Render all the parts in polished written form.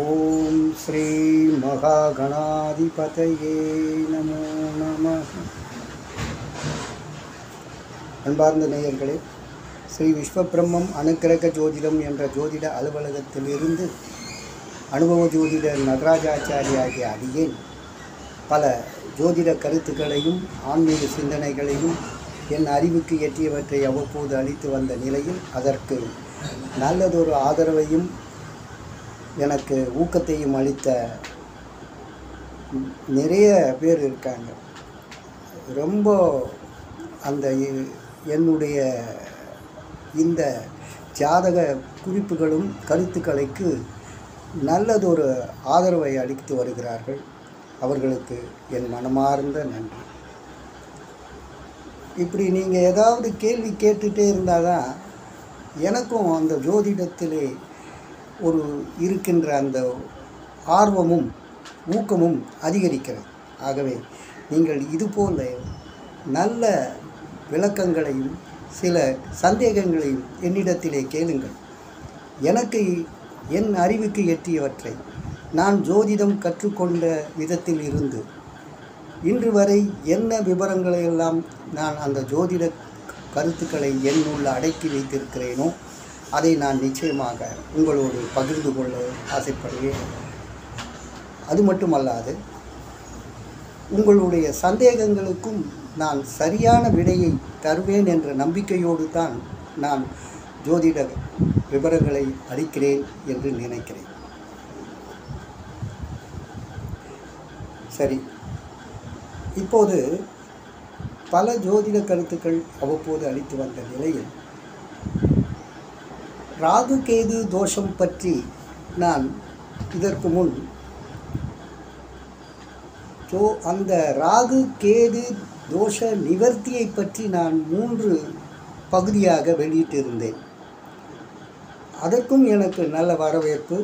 ஓம் ஸ்ரீ மகாகணாதிபதயே நமோ நமः. அன்பார்ந்த நேயர்களே, ஸ்ரீ விஸ்வபிரம்மம் அனுக்கிரக ஜோதிடம் என்ற ஜோதிட அலுவலகத்திலிருந்து அனுபவ ஜோதிடர் நடராஜாச்சாரி ஆகிய அடியேன் பல ஜோதிட கருத்துக்களையும் ஆன்மீக சிந்தனைகளையும் என் அறிவுக்கு எட்டியவற்றை அவ்வப்போது அளித்து வந்த நிலையில் அதற்கு நல்லதொரு ஆதரவையும் எனக்கு ஊக்கத்தையும் அளித்த நிறைய பேர் இருக்காங்க. ரொம்ப அந்த என்னுடைய இந்த ஜாதக குறிப்புகளும் கருத்துக்களுக்கு நல்லதொரு ஆதரவை அளித்து வருகிறார்கள். அவர்களுக்கு என் மனமார்ந்த நன்றி. இப்படி நீங்கள் ஏதாவது கேள்வி கேட்டுகிட்டே இருந்தால் தான் எனக்கும் அந்த ஜோதிடத்திலே ஒரு இருக்கின்ற அந்த ஆர்வமும் ஊக்கமும் அதிகரிக்கிறது. ஆகவே நீங்கள் இதுபோல நல்ல விளக்கங்களையும் சில சந்தேகங்களையும் என்னிடத்திலே கேளுங்கள். எனக்கு என் அறிவுக்கு எட்டியவற்றை நான் ஜோதிடம் கற்றுக்கொண்ட விதத்தில் இருந்து இன்று வரை என்ன விவரங்களையெல்லாம் நான் அந்த ஜோதிட கருத்துக்களை என்னுள்ள அடக்கி வைத்திருக்கிறேனோ அதை நான் நிச்சயமாக உங்களோடு பகிர்ந்து கொள்ள ஆசைப்படுவேன். அது மட்டுமல்லாது உங்களுடைய சந்தேகங்களுக்கும் நான் சரியான விடையை தருவேன் என்ற நம்பிக்கையோடு தான் நான் ஜோதிட விவரங்களை அளிக்கிறேன் என்று நினைக்கிறேன். சரி, இப்போது பல ஜோதிட கருத்துக்கள் அவ்வப்போது அளித்து வந்த நிலையில் ராகு கேது தோஷம் பற்றி நான் இதற்கு முன் அந்த ராகு கேது தோஷ நிவர்த்தியை பற்றி நான் 3 பகுதியாக வெளியிட்டிருந்தேன். அதற்கும் எனக்கு நல்ல வரவேற்பு.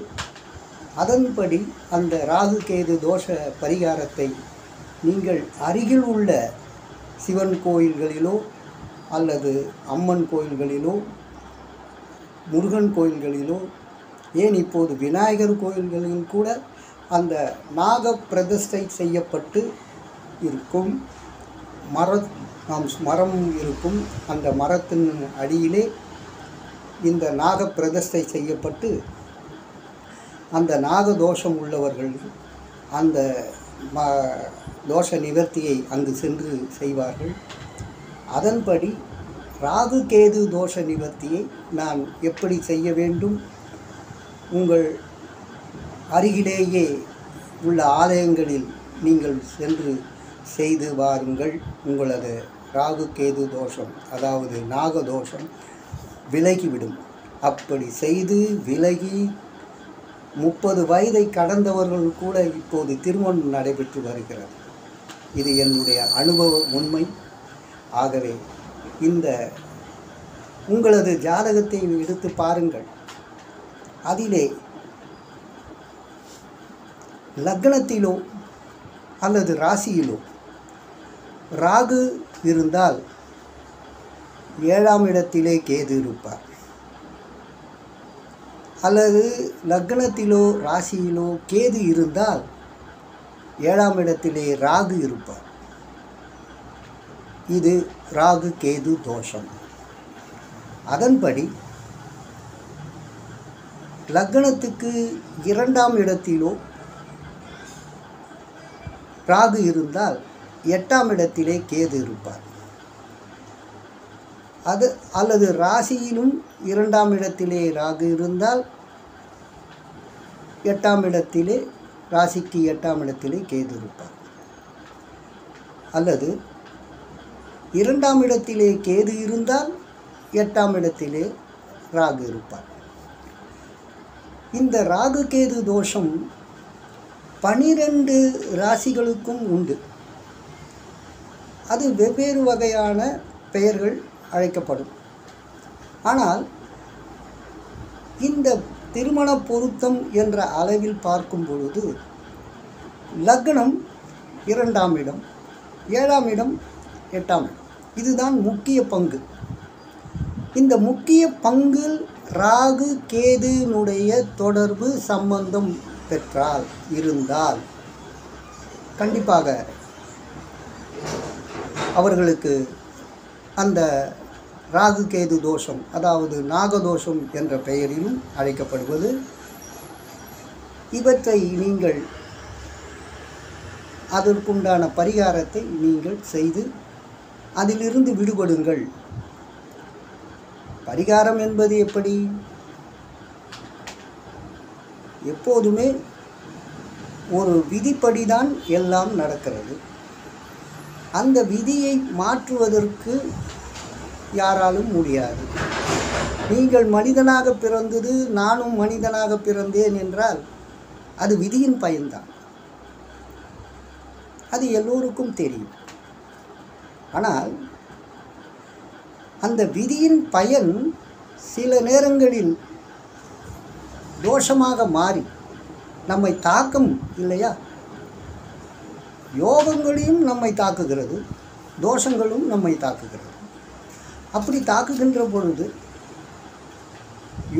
அதன்படி அந்த ராகு கேது தோஷ பரிகாரத்தை நீங்கள் அருகில் உள்ள சிவன் கோயில்களிலோ அல்லது அம்மன் கோயில்களிலோ முருகன் கோயில்களிலோ ஏன் இப்போது விநாயகர் கோயில்களில் கூட அந்த நாக பிரதிஷ்டை செய்யப்பட்டு இருக்கும் மரம் இருக்கும். அந்த மரத்தின் அடியிலே இந்த நாக பிரதிஷ்டை செய்யப்பட்டு அந்த நாகதோஷம் உள்ளவர்கள் அந்த தோஷ நிவர்த்தியை அங்கு சென்று செய்வார்கள். அதன்படி ராகு கேது தோஷ நிவர்த்தியை நான் எப்படி செய்ய வேண்டும், உங்கள் அருகிலேயே உள்ள ஆலயங்களில் நீங்கள் சென்று செய்து வாருங்கள். உங்களது ராகு கேது தோஷம், அதாவது நாகதோஷம் விலகிவிடும். அப்படி செய்து விலகி 30 வயதை கடந்தவர்கள் கூட இப்போது திருமணம் நடைபெற்று வருகிறது. இது என்னுடைய அனுபவ உண்மை. ஆகவே இந்த உங்களது ஜாதகத்தை எடுத்து பாருங்கள். அதிலே லக்னத்திலோ அல்லது ராசியிலோ ராகு இருந்தால் 7ஆம் இடத்திலே கேது இருப்பார், அல்லது லக்னத்திலோ ராசியிலோ கேது இருந்தால் 7ஆம் இடத்திலே ராகு இருப்பார். இது ராகு கேது தோஷம். அதன்படி லக்னத்துக்கு 2ஆம் இடத்திலோ ராகு இருந்தால் 8ஆம் இடத்திலே கேது இருப்பார். அல்லது ராசியிலும் 2ஆம் இடத்திலே ராகு இருந்தால் 8ஆம் இடத்திலே ராசிக்கு 8ஆம் இடத்திலே கேது இருப்பார். அல்லது 2ஆம் இடத்திலே கேது இருந்தால் 8ஆம் இடத்திலே ராகு இருப்பார். இந்த ராகு கேது தோஷம் 12 ராசிகளுக்கும் உண்டு. அது வெவ்வேறு வகையான பெயர்கள் அழைக்கப்படும். ஆனால் இந்த திருமண பொருத்தம் என்ற அளவில் பார்க்கும் பொழுது லக்னம் 2ஆம் இடம், 7ஆம் இடம், 8ஆம் இடம், இதுதான் முக்கிய பங்கு. இந்த முக்கிய பங்கில் ராகு கேதுனுடைய தொடர்பு சம்பந்தம் பெற்றால் இருந்தால் கண்டிப்பாக அவர்களுக்கு அந்த ராகு கேது தோஷம், அதாவது நாகதோஷம் என்ற பெயரிலும் அழைக்கப்படுவது, இவற்றை நீங்கள் அதற்குண்டான பரிகாரத்தை நீங்கள் செய்து அதிலிருந்து விடுபடுங்கள். பரிகாரம் என்பது எப்படி? எப்போதுமே ஒரு விதிப்படிதான் எல்லாம் நடக்கிறது. அந்த விதியை மாற்றுவதற்கு யாராலும் முடியாது. நீங்கள் மனிதனாக பிறந்தது, நானும் மனிதனாக பிறந்தேன் என்றால் அது விதியின் பயன்தான். அது எல்லோருக்கும் தெரியும். ஆனால் அந்த விதியின் பயன் சில நேரங்களில் தோஷமாக மாறி நம்மை தாக்கும் இல்லையா? யோகங்களையும் நம்மை தாக்குகிறது, தோஷங்களும் நம்மை தாக்குகிறது. அப்படி தாக்குகின்ற பொழுது,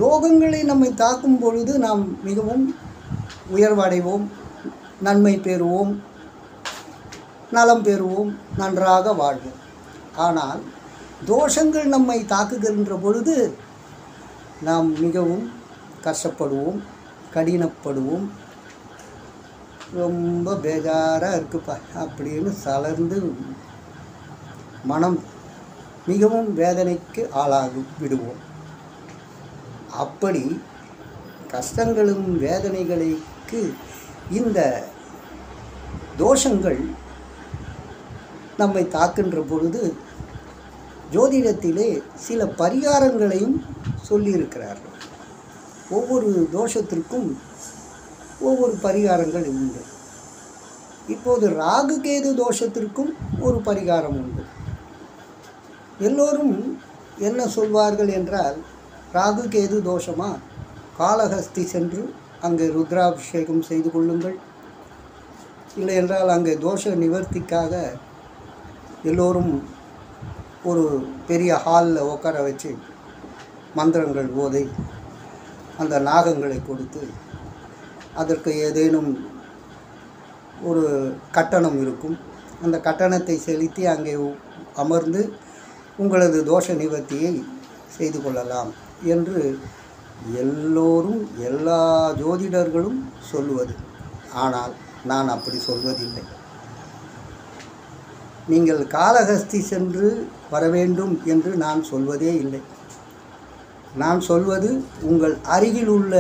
யோகங்களை நம்மை தாக்கும் பொழுது நாம் மிகவும் உயர்வடைவோம், நன்மை பெறுவோம், நலம் பெறுவோம், நன்றாக வாழ்வோம். ஆனால் தோஷங்கள் நம்மை தாக்குகின்ற பொழுது நாம் மிகவும் கஷ்டப்படுவோம், கடினப்படுவோம், ரொம்ப பேஜாராக இருக்குப்பா அப்படின்னு சலர்ந்து மனம் மிகவும் வேதனைக்கு ஆளாகி விடுவோம். அப்படி கஷ்டங்களும் வேதனைகளுக்கு இந்த தோஷங்கள் நம்மை தாக்கின்ற பொழுது ஜோதிடத்திலே சில பரிகாரங்களையும் சொல்லியிருக்கிறார்கள். ஒவ்வொரு தோஷத்திற்கும் ஒவ்வொரு பரிகாரங்கள் உண்டு. இப்போது ராகு கேது தோஷத்திற்கும் ஒரு பரிகாரம் உண்டு. எல்லோரும் என்ன சொல்வார்கள் என்றால், ராகு கேது தோஷமா, காளஹஸ்தி சென்று அங்கே ருத்ராபிஷேகம் செய்து கொள்ளுங்கள், இல்லை என்றால் அங்கே தோஷ நிவர்த்திக்காக எல்லோரும் ஒரு பெரிய ஹாலில் உட்கார வச்சு மந்திரங்கள் ஓதை அந்த நாகங்களை கொடுத்து அதற்கு ஏதேனும் ஒரு கட்டணம் இருக்கும், அந்த கட்டணத்தை செலுத்தி அங்கே அமர்ந்து உங்களது தோஷ நிவர்த்தியை செய்து கொள்ளலாம் என்று எல்லோரும் எல்லா ஜோதிடர்களும் சொல்லுவது. ஆனால் நான் அப்படி சொல்வதில்லை. நீங்கள் காளஹஸ்தி சென்று வர வேண்டும் என்று நான் சொல்வதே இல்லை. நான் சொல்வது, உங்கள் அருகில் உள்ள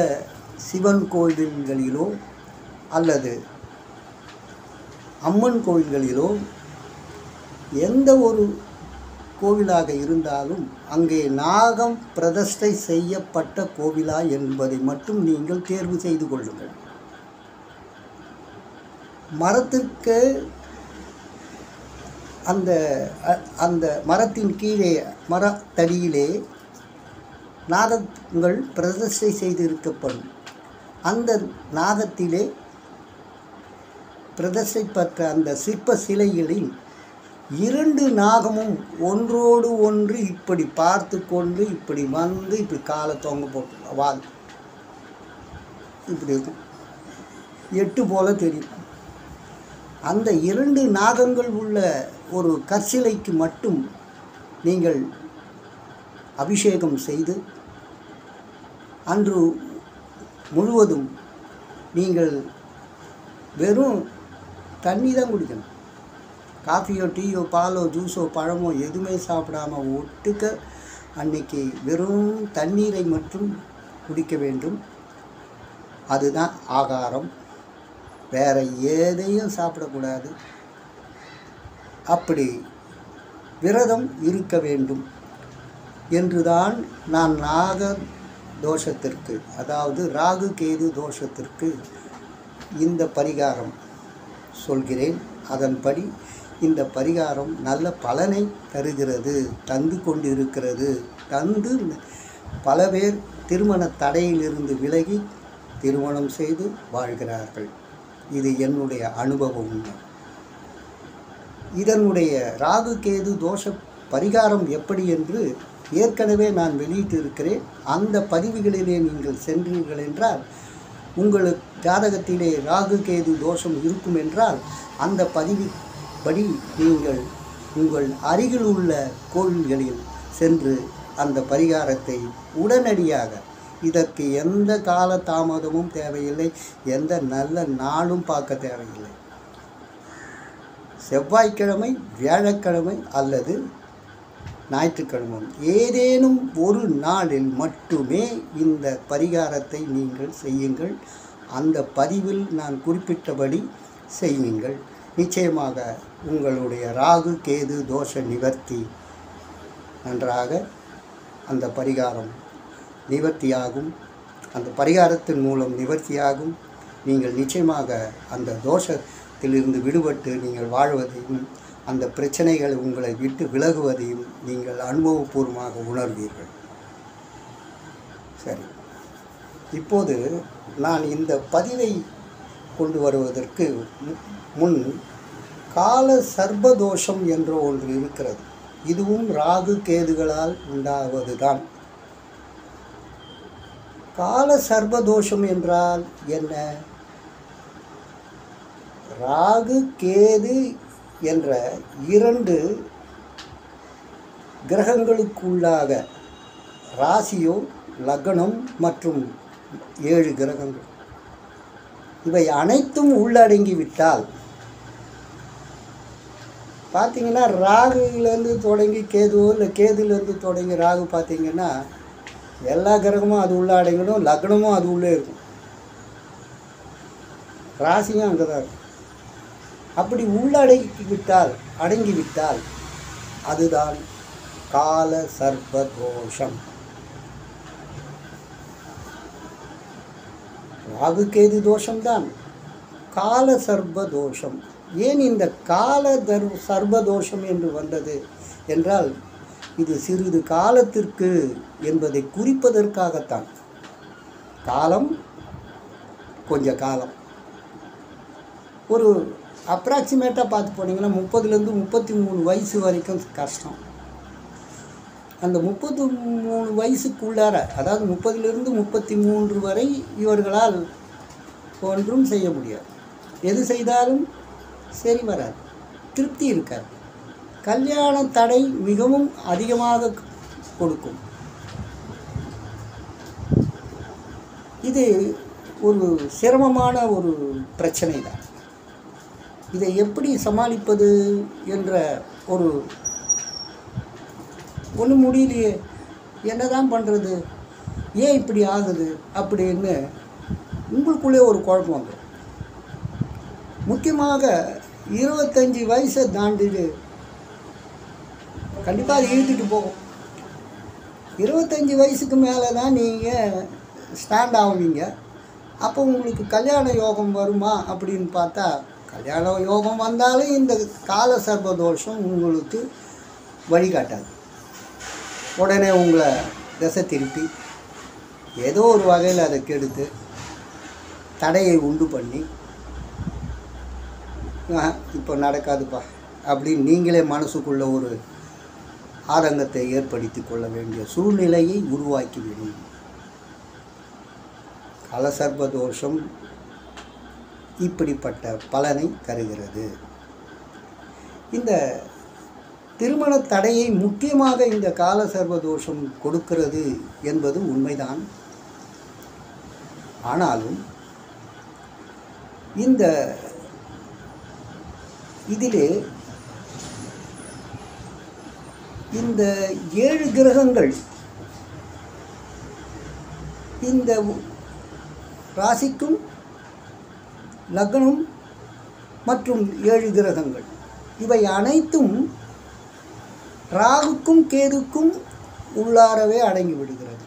சிவன் கோயில்களிலோ அல்லது அம்மன் கோயில்களிலோ எந்த ஒரு கோவிலாக இருந்தாலும் அங்கே நாகம் பிரதிஷ்டை செய்யப்பட்ட கோவிலா என்பதை மட்டும் நீங்கள் தேர்வு செய்து கொள்ளுங்கள். மரத்திற்கு அந்த அந்த மரத்தின் கீழே, மரத்தடியிலே நாகங்கள் பிரதிஷ்டை செய்து இருக்கப்படும். அந்த நாகத்திலே பிரதிஷ்டை பெற்ற அந்த சிற்ப சிலைகளில் 2 நாகமும் ஒன்றோடு ஒன்று இப்படி பார்த்து கொண்டு இப்படி வந்து இப்படி காலை தொங்க போட்டு வால் இப்படி இருக்கும், 8 போல தெரியும். அந்த 2 நாகங்கள் உள்ள ஒரு கற்சிலைக்கு மட்டும் நீங்கள் அபிஷேகம் செய்து அன்று முழுவதும் நீங்கள் வெறும் தண்ணி தான் குடிக்கணும். காஃபியோ டீயோ பாலோ ஜூஸோ பழமோ எதுவுமே சாப்பிடாமல் ஒட்டுக்க அன்னைக்கு வெறும் தண்ணீரை மட்டும் குடிக்க வேண்டும். அதுதான் ஆகாரம், வேறு எதையும் சாப்பிடக்கூடாது. அப்படி விரதம் இருக்க வேண்டும் என்றுதான் நான் நாக தோஷத்திற்கு, அதாவது ராகு கேது தோஷத்திற்கு இந்த பரிகாரம் சொல்கிறேன். அதன்படி இந்த பரிகாரம் நல்ல பலனை தருகிறது, தந்து கொண்டிருக்கிறது. தந்து பல பேர் திருமண தடையிலிருந்து விலகி திருமணம் செய்து வாழ்கிறார்கள். இது என்னுடைய அனுபவம். இதனுடைய ராகு கேது தோஷ பரிகாரம் எப்படி என்று ஏற்கனவே நான் வெளியிட்டு இருக்கிறேன். அந்த பதிவுகளிலே நீங்கள் சென்றீர்கள் என்றால் உங்களுக்கு ஜாதகத்திலே ராகு கேது தோஷம் இருக்கும் என்றால் அந்த பதிவுப்படி நீங்கள் உங்கள் அருகில் உள்ள கோவில்களில் சென்று அந்த பரிகாரத்தை உடனடியாக, இதற்கு எந்த கால தாமதமும் தேவையில்லை, எந்த நல்ல நாளும் பார்க்க தேவையில்லை. செவ்வாய்க்கிழமை, வியாழக்கிழமை அல்லது ஞாயிற்றுக்கிழமை ஏதேனும் ஒரு நாளில் மட்டுமே இந்த பரிகாரத்தை நீங்கள் செய்யுங்கள். அந்த பதிவில் நான் குறிப்பிட்டபடி செய்யுங்கள். நிச்சயமாக உங்களுடைய ராகு கேது தோஷ நிவர்த்தி நன்றாக அந்த பரிகாரம் நிவர்த்தியாகும். அந்த பரிகாரத்தின் மூலம் நிவர்த்தியாகும். நீங்கள் நிச்சயமாக அந்த தோஷத்திலிருந்து விடுபட்டு நீங்கள் வாழ்வதையும் அந்த பிரச்சனைகள் உங்களை விட்டு விலகுவதையும் நீங்கள் அனுபவபூர்வமாக உணர்வீர்கள். சரி, இப்போது நான் இந்த பதிவை கொண்டு வருவதற்கு முன் கால சர்பதோஷம் என்ற ஒன்று இருக்கிறது. இதுவும் ராகு கேதுகளால் உண்டாவது தான். கால சர்பதோஷம் என்றால் என்ன? ராகு கேது என்ற 2 கிரகங்களுக்குள்ளாக ராசியோ லக்னம் மற்றும் 7 கிரகங்கள் இவை அனைத்தும் உள்ளடங்கிவிட்டால் பார்த்திங்கன்னா, ராகுலேருந்து தொடங்கி கேதுவோ இல்லை கேதுலேருந்து தொடங்கி ராகு பார்த்திங்கன்னா எல்லா கிரகமும் அது உள்ளே அடங்கிடும், லக்னமும் அது உள்ளே இருக்கும், ராசியும் அங்கே தான் இருக்கும். அப்படி அடங்கிவிட்டால் அதுதான் கால சர்பதோஷம். ராகு கேது தோஷம்தான் கால சர்பதோஷம். ஏன் இந்த கால சர்பதோஷம் என்று வந்தது என்றால், இது சிறிது காலத்திற்கு என்பதை குறிப்பதற்காகத்தான். காலம் கொஞ்ச காலம், ஒரு அப்ராக்சிமேட்டாக பார்த்து போனீங்கன்னா 30லேருந்து 33 வயசு வரைக்கும் கஷ்டம். அந்த 33 வயசுக்குள்ளார, அதாவது 30லிருந்து 33 வரை இவர்களால் ஒன்றும் செய்ய முடியாது. எது செய்தாலும் சரி வராது, திருப்தி இருக்காது. கல்யாண தடை மிகவும் அதிகமாக கொடுக்கும். இது ஒரு சிரமமான ஒரு பிரச்சனை தான். இதை எப்படி சமாளிப்பது என்ற ஒன்றும் முடியலையே, என்ன தான் பண்ணுறது, ஏன் இப்படி ஆகுது அப்படின்னு உங்களுக்குள்ளே ஒரு குழப்பம் வந்துடும். முக்கியமாக 25 வயசை தாண்டிட்டு கண்டிப்பாக அது இழுத்துட்டு போகும். 25 வயசுக்கு மேலே தான் நீங்கள் ஸ்டாண்ட் ஆகுவீங்க. அப்போ உங்களுக்கு கல்யாண யோகம் வருமா அப்படின்னு பார்த்தா, கல்யாண யோகம் வந்தாலும் இந்த கால சர்பதோஷம் உங்களுக்கு வழிகாட்டாது. உடனே உங்களை திசை திருப்பி ஏதோ ஒரு வகையில் அதை கெடுத்து தடையை உண்டு பண்ணி, இப்போ நடக்காதுப்பா அப்படின்னு நீங்களே மனசுக்குள்ள ஒரு ஆதங்கத்தை ஏற்படுத்தி கொள்ள வேண்டிய சூழ்நிலையை உருவாக்கிவிடும். காலசர்பதோஷம் இப்படிப்பட்ட பலனை தருகிறது. இந்த திருமண தடையை முக்கியமாக இந்த காலசர்பதோஷம் கொடுக்கிறது என்பது உண்மைதான். ஆனாலும் இதிலே இந்த 7 கிரகங்கள் இந்த ராசிக்கும் லக்னம் மற்றும் 7 கிரகங்கள் இவை அனைத்தும் ராகுக்கும் கேதுக்கும் உள்ளாரவே அடங்கி விடுகிறது.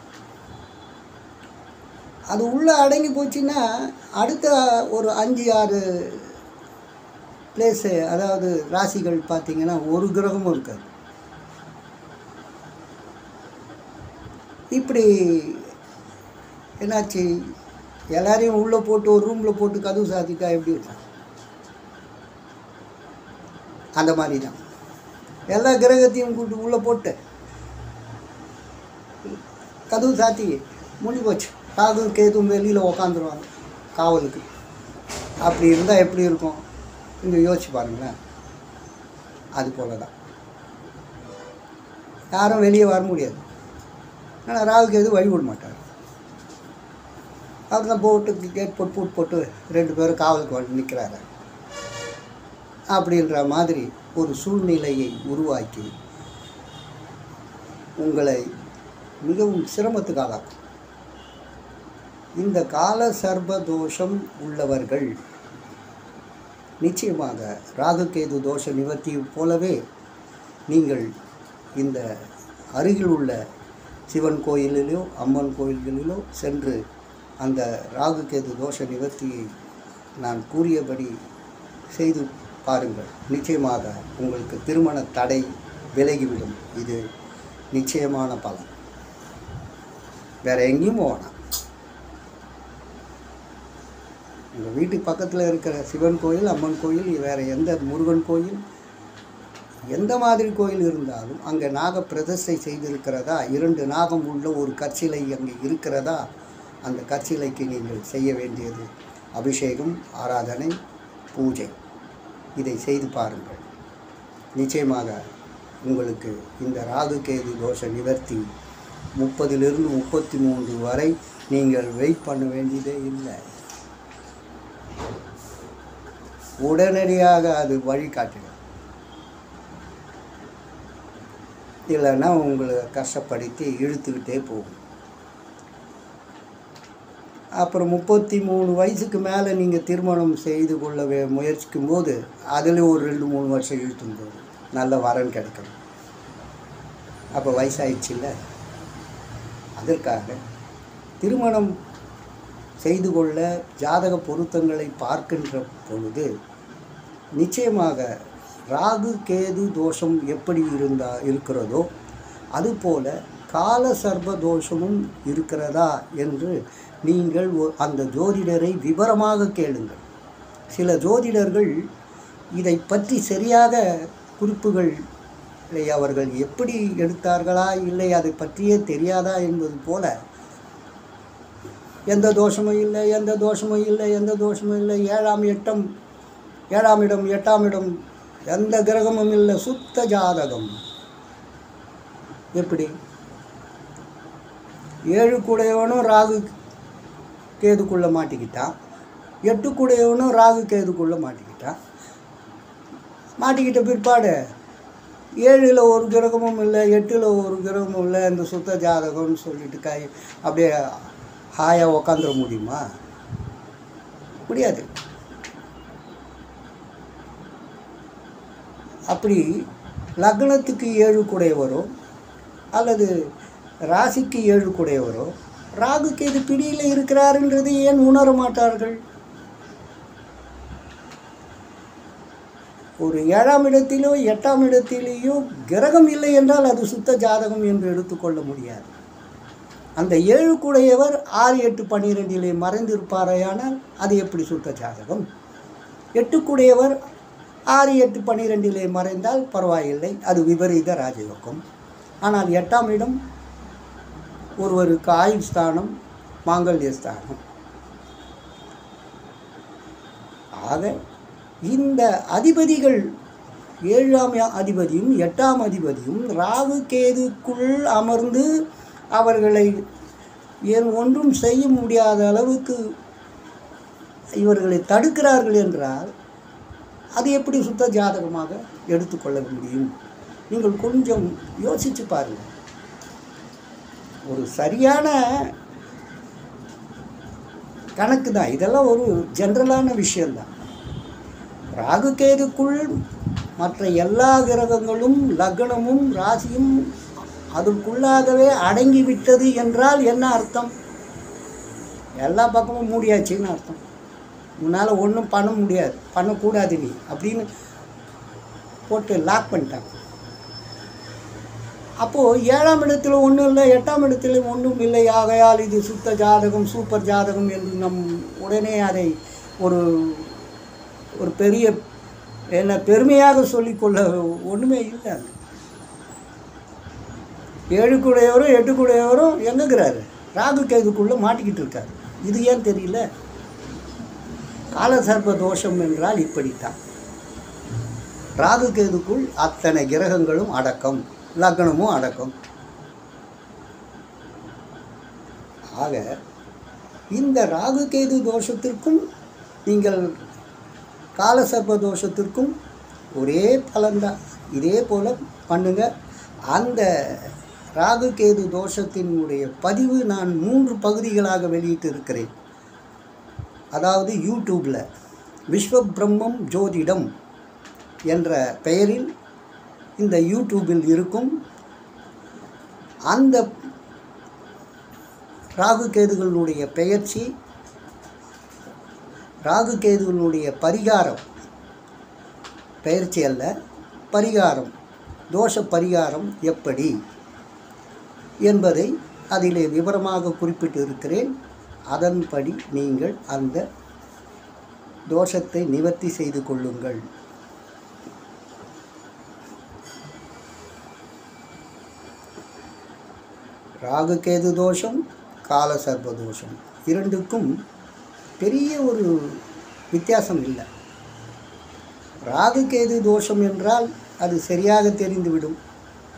அது உள்ளே அடங்கி போச்சுன்னா அடுத்த ஒரு 5-6 பிளேஸு, அதாவது ராசிகள் பார்த்திங்கன்னா ஒரு கிரகமும் இருக்காது. இப்படி என்னாச்சு, எல்லாரையும் உள்ளே போட்டு ஒரு ரூமில் போட்டு கதவு சாத்திட்டா எப்படி இருக்கும்? அந்த மாதிரி தான் எல்லா கிரகத்தையும் கூட்டு உள்ளே போட்டு கதவு சாத்தி முடிஞ்சு போச்சு. ராகு கேதும் வெளியில் உக்காந்துருவாங்க. காவலுக்கு. அப்படி இருந்தால் எப்படி இருக்கும்? இங்கே யோசிச்சு பாருங்களேன். அது போல தான் யாரும் வெளியே வர முடியாது. ஆனால் ராகுக்கு எதுவும் வழி விட மாட்டார். அவர் தான் போட்டு கேட் போட்டு பூட் போட்டு 2 பேரும் காவலுக்கு வந்து நிற்கிறாரு. அப்படின்ற மாதிரி ஒரு சூழ்நிலையை உருவாக்கி உங்களை மிகவும் சிரமத்துக்கு ஆளாக்கும். இந்த கால சர்ப தோஷம் உள்ளவர்கள் நிச்சயமாக ராகுகேது தோஷ நிவர்த்தி போலவே நீங்கள் இந்த அருகில் உள்ள சிவன் கோயிலிலோ அம்மன் கோயில்களிலோ சென்று அந்த ராகுகேது தோஷ நிவர்த்தியை நான் கூறியபடி செய்து பாருங்கள். நிச்சயமாக உங்களுக்கு திருமண தடை விலகிவிடும். இது நிச்சயமான பலன். வேறு எங்கேயும் போகலாம். உங்கள் வீட்டுக்கு பக்கத்தில் இருக்கிற சிவன் கோயில், அம்மன் கோயில், வேறு எந்த முருகன் கோயில், எந்த மாதிரி கோயில் இருந்தாலும் அங்கே நாக பிரதிஷ்டை செய்திருக்கிறதா, 2 நாகம் உள்ள ஒரு கற்சிலை அங்கே இருக்கிறதா, அந்த கற்சிலைக்கு நீங்கள் செய்ய வேண்டியது அபிஷேகம், ஆராதனை, பூஜை. இதை செய்து பாருங்கள். நிச்சயமாக உங்களுக்கு இந்த ராகுகேது தோஷ நிவர்த்தி 30லிருந்து 33 வரை நீங்கள் வெயிட் பண்ண வேண்டியதே இல்லை. உடனடியாக அது வழிகாட்டிடும். இல்லைன்னா உங்களை கஷ்டப்படுத்தி இழுத்துக்கிட்டே போகும். அப்புறம் 33 வயசுக்கு மேலே நீங்கள் திருமணம் செய்து கொள்ள முயற்சிக்கும் போது அதில் ஒரு 2-3 வருஷம் இழுத்தும் போது நல்ல வரன் கிடைக்கணும். அப்போ வயசாயிடுச்சுல்ல. அதற்காக திருமணம் செய்து கொள்ள ஜாதக பொருத்தங்களை பார்க்கின்ற பொழுது நிச்சயமாக ராகு கேது தோஷம் எப்படி இருக்கிறதோ அதுபோல கால சர்ப தோஷமும் இருக்கிறதா என்று நீங்கள் அந்த ஜோதிடரை விவரமாக கேளுங்கள். சில ஜோதிடர்கள் இதை பற்றி சரியாக குறிப்புகளை அவர்கள் எப்படி எடுத்தார்களா இல்லை அதை பற்றியே தெரியாதா என்பது போல எந்த தோஷமும் இல்லை, எந்த தோஷமும் இல்லை, எந்த தோஷமும் இல்லை, 7ஆம் இடம் 8ஆம் இடம் எந்த கிரகமும் இல்லை, சுத்த ஜாதகம். எப்படி 7 கூடையவனும் ராகு கேதுக்குள்ளே மாட்டிக்கிட்டான், 8 கூடையவனும் ராகு கேதுக்குள்ளே மாட்டிக்கிட்டான். மாட்டிக்கிட்ட பிற்பாடு 7ல் ஒரு கிரகமும் இல்லை, 8ல் ஒரு கிரகமும் இல்லை, இந்த சுத்த ஜாதகம்னு சொல்லிட்டு அப்படியே ஹாயாக உக்காந்துட முடியுமா? முடியாது. அப்படி லக்னத்துக்கு 7 கூடையவரோ அல்லது ராசிக்கு 7 கூடையவரோ ராகு கேது பிடியில் இருக்கிறாருன்றது ஏன் உணர மாட்டார்கள்? ஒரு 7ஆம் இடத்திலோ 8ஆம் இடத்திலேயோ கிரகம் இல்லை என்றால் அது சுத்த ஜாதகம் என்று எடுத்துக்கொள்ள முடியாது. அந்த 7 கூடையவர் 6, 8, 12 மறைந்திருப்பாரையானால் அது எப்படி சுத்த ஜாதகம்? 8 கூடையவர் 6, 8, 12 மறைந்தால் பரவாயில்லை, அது விபரீத ராஜயோகம். ஆனால் 8ஆம் இடம் ஒருவருக்கு ஆயுள் ஸ்தானம், மாங்கல்ய ஸ்தானம். ஆக இந்த அதிபதிகள் 7ஆம் அதிபதியும் 8ஆம் அதிபதியும் ராகு கேதுக்குள் அமர்ந்து அவர்களை ஒன்றும் செய்ய முடியாத அளவுக்கு இவர்களை தடுக்கிறார்கள் என்றால் அது எப்படி சுத்த ஜாதகமாக எடுத்துக்கொள்ள முடியும்? நீங்கள் கொஞ்சம் யோசித்து பாருங்கள். ஒரு சரியான கணக்கு தான் இதெல்லாம், ஒரு ஜென்ரலான விஷயந்தான். ராகு கேதுக்குள் மற்ற எல்லா கிரகங்களும் லக்னமும் ராசியும் அதற்குள்ளாகவே அடங்கிவிட்டது என்றால் என்ன அர்த்தம்? எல்லா பக்கமும் மூடியாச்சுன்னு அர்த்தம். உன்னால் ஒன்றும் பண்ண முடியாது, பண்ணக்கூடாது நீ அப்படின்னு போட்டு லாக் பண்ணிட்டாங்க. அப்போது 7ஆம் இடத்துல ஒன்றும் இல்லை, 8ஆம் இடத்துல ஒன்றும் இல்லை, ஆகையால் இது சுத்த ஜாதகம், சூப்பர் ஜாதகம் என்று நம் உடனே அதை ஒரு ஒரு பெரிய என்ன பெருமையாக சொல்லிக்கொள்ள ஒன்றுமே இல்லை. 7 கூடையவரும் 8 கூடையவரும் எங்கேங்கிறாரு? ராகு கேதுக்குள்ளே மாட்டிக்கிட்டு இருக்காரு. இது ஏன் தெரியல? காலசர்ப்ப தோஷம் என்றால் இப்படித்தான். ராகு கேதுக்குள் அத்தனை கிரகங்களும் அடக்கம், லக்னமும் அடக்கம். ஆக இந்த ராகு கேது தோஷத்திற்கும் நீங்கள் காலசர்ப்ப தோஷத்திற்கும் ஒரே பலன்தான். இதே போல் பண்ணுங்க. அந்த ராகு கேது தோஷத்தினுடைய பதிவு நான் 3 பகுதிகளாக வெளியிட்டு இருக்கிறேன். அதாவது யூடியூப்பில் விஸ்வபிரம்மம் ஜோதிடம் என்ற பெயரில் இந்த யூடியூபில் இருக்கும். அந்த ராகு கேதுகளுடைய பெயர்ச்சி, ராகு கேதுகளுடைய பரிகாரம், பெயர்ச்சி அல்ல பரிகாரம், தோஷ பரிகாரம் எப்படி என்பதை அதிலே விவரமாக குறிப்பிட்டு இருக்கிறேன். அதன்படி நீங்கள் அந்த தோஷத்தை நிவர்த்தி செய்து கொள்ளுங்கள். ராகு கேது தோஷம், காலசர்ப்ப தோஷம் இரண்டுக்கும் பெரிய ஒரு வித்தியாசம் இல்லை. ராகு கேது தோஷம் என்றால் அது சரியாக தெரிந்துவிடும்.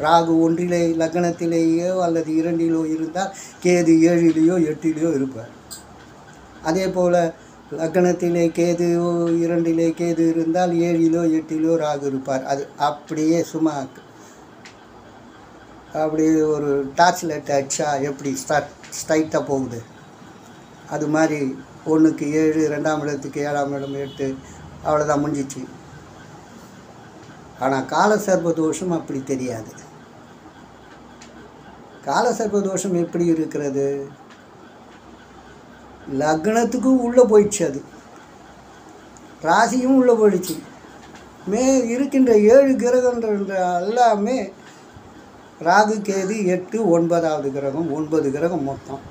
ராகு 1 லக்னத்திலேயோ அல்லது 2 இருந்தால் கேது 7 8 இருப்பார். அதே போல் லக்னத்திலே கேது 2 கேது இருந்தால் 7 8 ராகு இருப்பார். அது அப்படியே சும்மா அப்படியே ஒரு டார்ச் லைட் அடிச்சா எப்படி ஸ்ட்ரைட்டாக போகுது, அது மாதிரி 1க்கு 7, 2ஆம் இடத்துக்கு 7ஆம் இடம் 8, அவ்வளோதான் முடிஞ்சிச்சு. ஆனால் காலசர்ப்ப தோஷம் அப்படி தெரியாது. காலசர்ப்ப தோஷம் எப்படி இருக்கிறது? லக்னத்துக்கும் உள்ளே போயிடுச்சு, அது ராசியும் உள்ளே போயிடுச்சு. இருக்கின்ற 7 கிரகன்ற எல்லாமே ராகு கேது 8 9வது கிரகம், 9 கிரகம் மொத்தம்.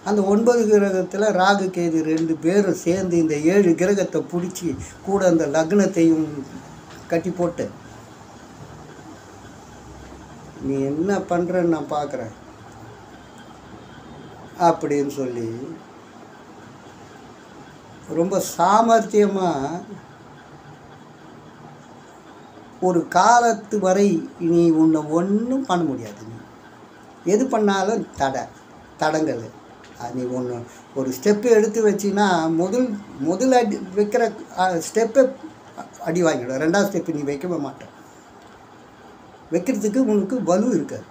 அந்த 9 கிரகத்தில் ராகு கேது 2 பேரும் சேர்ந்து இந்த 7 கிரகத்தை பிடிச்சி கூட அந்த லக்னத்தையும் கட்டி போட்டு நீ என்ன பண்ணுறன்னு நான் பார்க்குறேன் அப்படின்னு சொல்லி ரொம்ப சாமர்த்தியமாக ஒரு காலத்து வரை நீ உன்னை ஒன்றும் பண்ண முடியாது. நீ எது பண்ணாலும் தடங்கள். நீ ஒரு ஸ்டெப்பு எடுத்து வச்சின்னா முதல் அடி வைக்கிற ஸ்டெப்பை அடி வாங்கிடும். 2ஆவது ஸ்டெப்பு நீ வைக்கவே மாட்டேன். வைக்கிறதுக்கு உனக்கு வலு இருக்காது.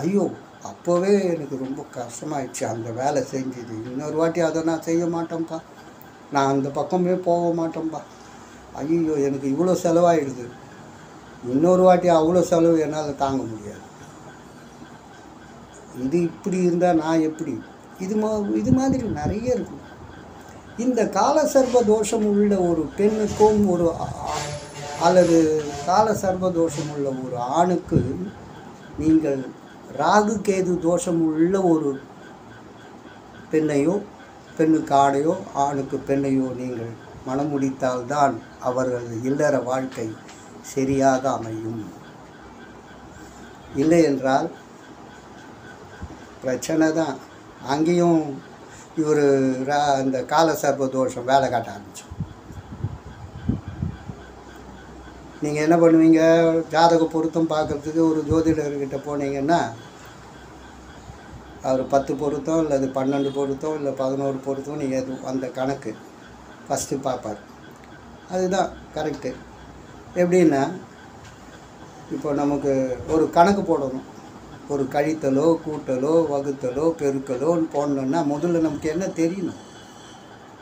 ஐயோ அப்போவே எனக்கு ரொம்ப கஷ்டமாயிடுச்சு அந்த வேலை செஞ்சது, இன்னொரு வாட்டி அதை நான் செய்ய மாட்டேன்ப்பா, நான் அந்த பக்கமே போக மாட்டேன்ப்பா, ஐயோ எனக்கு இவ்வளோ செலவாகிடுது, இன்னொரு வாட்டி அவ்வளோ செலவு என்னால் தாங்க முடியாது, இது இப்படி இருந்தால் நான் எப்படி, இது மாதிரி நிறைய இருக்கும். இந்த காலசர்ப்ப தோஷம் உள்ள ஒரு பெண்ணுக்கும் அல்லது காலசர்ப்ப தோஷம் உள்ள ஒரு ஆணுக்கு நீங்கள் ராகு கேது தோஷம் உள்ள ஒரு பெண்ணையோ, பெண்ணுக்கு ஆணையோ, ஆணுக்கு பெண்ணையோ நீங்கள் மனம் முடித்தால்தான் அவர்கள் இல்லற வாழ்க்கை சரியாக அமையும். இல்லை என்றால் பிரச்சனை தான். அங்கேயும் இவர் இந்த காலசர்ப்ப தோஷம் வேலை காட்ட ஆரம்பிச்சோம். நீங்கள் என்ன பண்ணுவீங்க, ஜாதக பொருத்தம் பார்க்குறதுக்கு ஒரு ஜோதிடர்கிட்ட போனீங்கன்னா அவர் 10 பொருத்தம் அல்லது 12 பொருத்தம் இல்லை 11 பொருத்தம் நீங்கள் அந்த கணக்கு ஃபஸ்ட்டு பார்ப்பார். அதுதான் கரெக்டு. எப்படின்னா இப்போ நமக்கு ஒரு கணக்கு போடணும், ஒரு கழித்தலோ கூட்டலோ வகுத்தலோ பெருக்கலோன்னு போடணுன்னா முதல்ல நமக்கு என்ன தெரியணும்,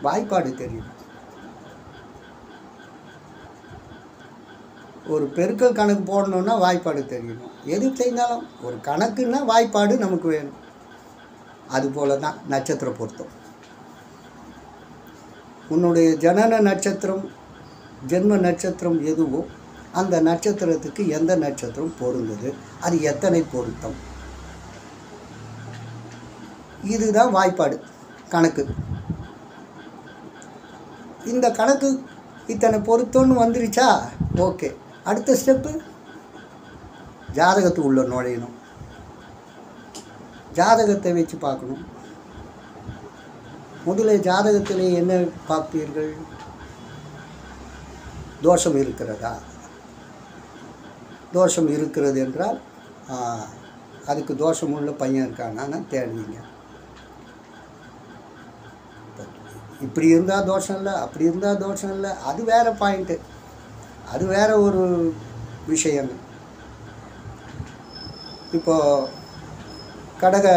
வாய்ப்பாடு தெரியணும். ஒரு பெருக்கல் கணக்கு போடணுன்னா வாய்ப்பாடு தெரியணும். எது செய்தாலும் ஒரு கணக்குன்னா வாய்ப்பாடு நமக்கு வேணும். அதுபோல தான் நட்சத்திர பொருத்தம். உன்னுடைய ஜனன நட்சத்திரம், ஜென்ம நட்சத்திரம் எதுவோ அந்த நட்சத்திரத்துக்கு எந்த நட்சத்திரம் பொருந்தது, அது எத்தனை பொருத்தம், இதுதான் வாய்ப்பாடு கணக்கு. இந்த கணக்கு இத்தனை பொருத்தம்னு வந்துருச்சா, ஓகே. அடுத்த ஸ்டெப்பு ஜாதகத்துக்கு உள்ள நுழையணும், ஜாதகத்தை வச்சு பார்க்கணும். முதலில் ஜாதகத்திலே என்ன பார்ப்பீர்கள்? தோஷம் இருக்கிறதா? தோஷம் இருக்கிறது என்றால் அதுக்கு தோஷம் உள்ள பையன் இருக்கானான்னு தேடுவீங்க. இப்படி இருந்தால் தோஷம் இல்லை, அப்படி இருந்தால் தோஷம் இல்லை, அது வேறு பாயிண்ட்டு, அது வேறு ஒரு விஷயம். இப்போது கடக